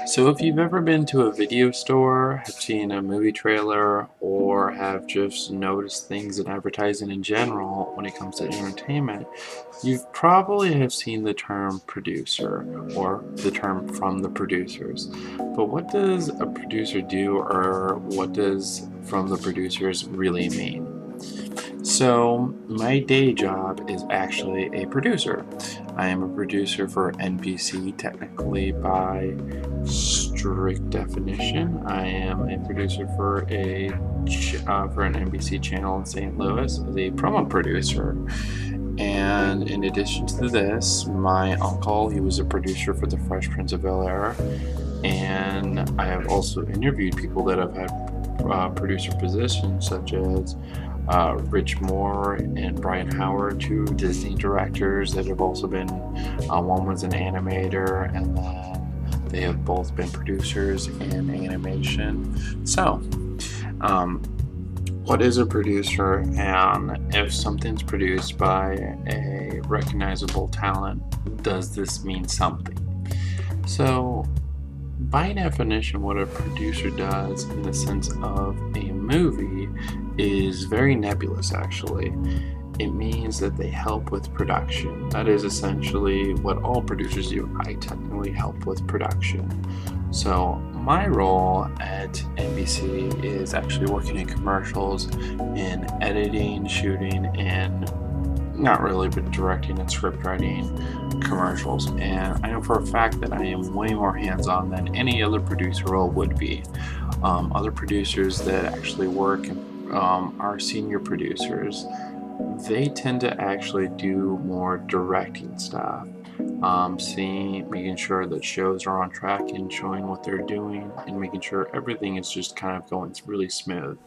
So, if you've ever been to a video store, have seen a movie trailer, or have just noticed things in advertising in general when it comes to entertainment, you've probably have seen the term producer or the term from the producers. But what does a producer do, or what does from the producers really mean? So, my day job is actually a producer. I am a producer for NBC, technically by strict definition. I am a producer for for an NBC channel in St. Louis as a promo producer. And in addition to this, my uncle, he was a producer for The Fresh Prince of Bel-Air, and I have also interviewed people that have had producer positions, such as Rich Moore and Brian Howard, two Disney directors that have also been, one was an animator, and then they have both been producers in animation. So, what is a producer, and if something's produced by a recognizable talent, does this mean something? So, by definition, what a producer does in the sense of a movie is very nebulous, actually. It means that they help with production. That is essentially what all producers do. I technically help with production. So, my role at NBC is actually working in commercials, in editing, shooting, and not really, but directing and script writing commercials. And I know for a fact that I am way more hands-on than any other producer role would be. Other producers that actually work are senior producers. They tend to actually do more directing stuff, making sure that shows are on track and showing what they're doing and making sure everything is just kind of going really smooth.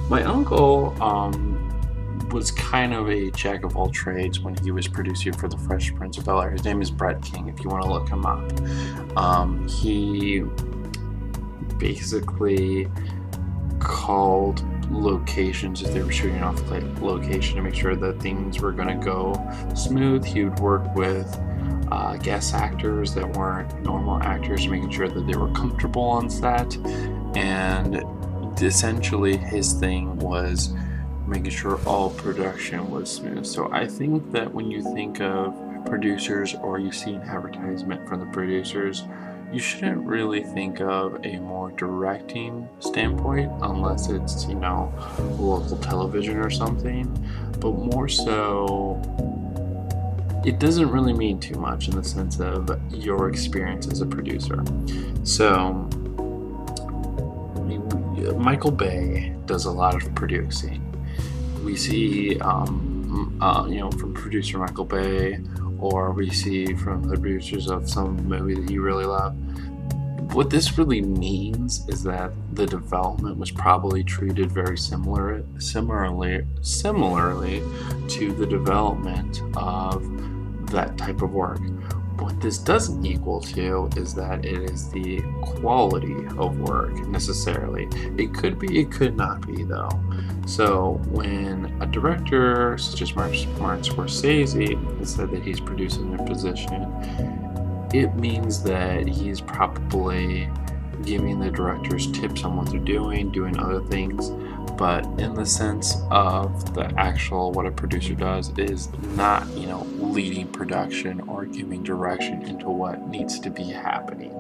My uncle was kind of a jack of all trades when he was producing for The Fresh Prince of Bel-Air. His name is Brett King, if you want to look him up. He basically called locations if they were shooting off location to make sure that things were going to go smooth. He would work with guest actors that weren't normal actors, making sure that they were comfortable on set, and essentially his thing was making sure all production was smooth. So I think that when you think of producers or you see an advertisement from the producers, you shouldn't really think of a more directing standpoint unless it's, local television or something. But more so, it doesn't really mean too much in the sense of your experience as a producer. So, Michael Bay does a lot of producing. We see, from producer Michael Bay, or we see from the producers of some movie that you really love. What this really means is that the development was probably treated very similarly to the development of that type of work. What this doesn't equal to is that it is the quality of work necessarily. It could be, it could not be though. So when a director such as Martin Scorsese has said that he's producing a position, it means that he's probably giving the directors tips on what they're doing other things. But in the sense of the actual what a producer does is not, leading production or giving direction into what needs to be happening.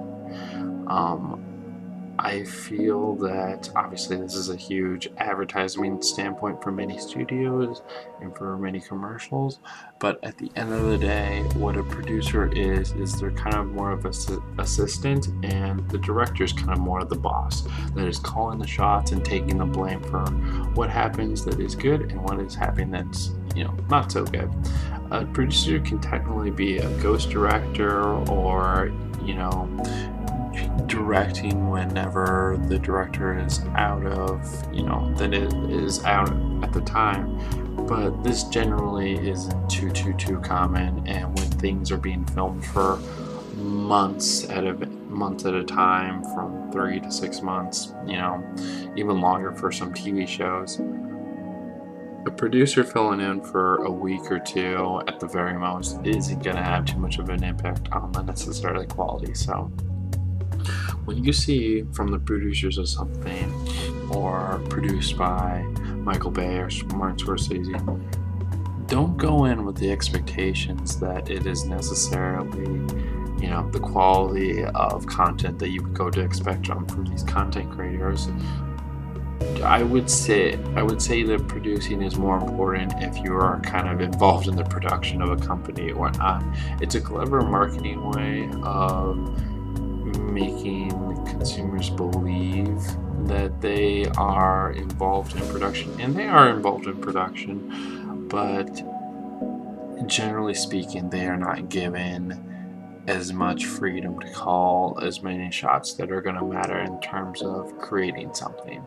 I feel that obviously this is a huge advertising standpoint for many studios and for many commercials, but at the end of the day, what a producer is they're kind of more of an assistant, and the director is kind of more of the boss that is calling the shots and taking the blame for what happens that is good and what is happening that's not so good. A producer can technically be a ghost director or directing whenever the director is out of, that it is out at the time. But this generally isn't too common, and when things are being filmed for months at a time, from 3 to 6 months, even longer for some TV shows, a producer filling in for a week or two at the very most isn't going to have too much of an impact on the necessarily quality. So When you see from the producers of something or produced by Michael Bay or Martin Scorsese, don't go in with the expectations that it is necessarily, the quality of content that you would go to expect from these content creators. I would say that producing is more important if you are kind of involved in the production of a company or not. It's a clever marketing way of making consumers believe that they are involved in production, and they are involved in production, but generally speaking, they are not given as much freedom to call as many shots that are going to matter in terms of creating something.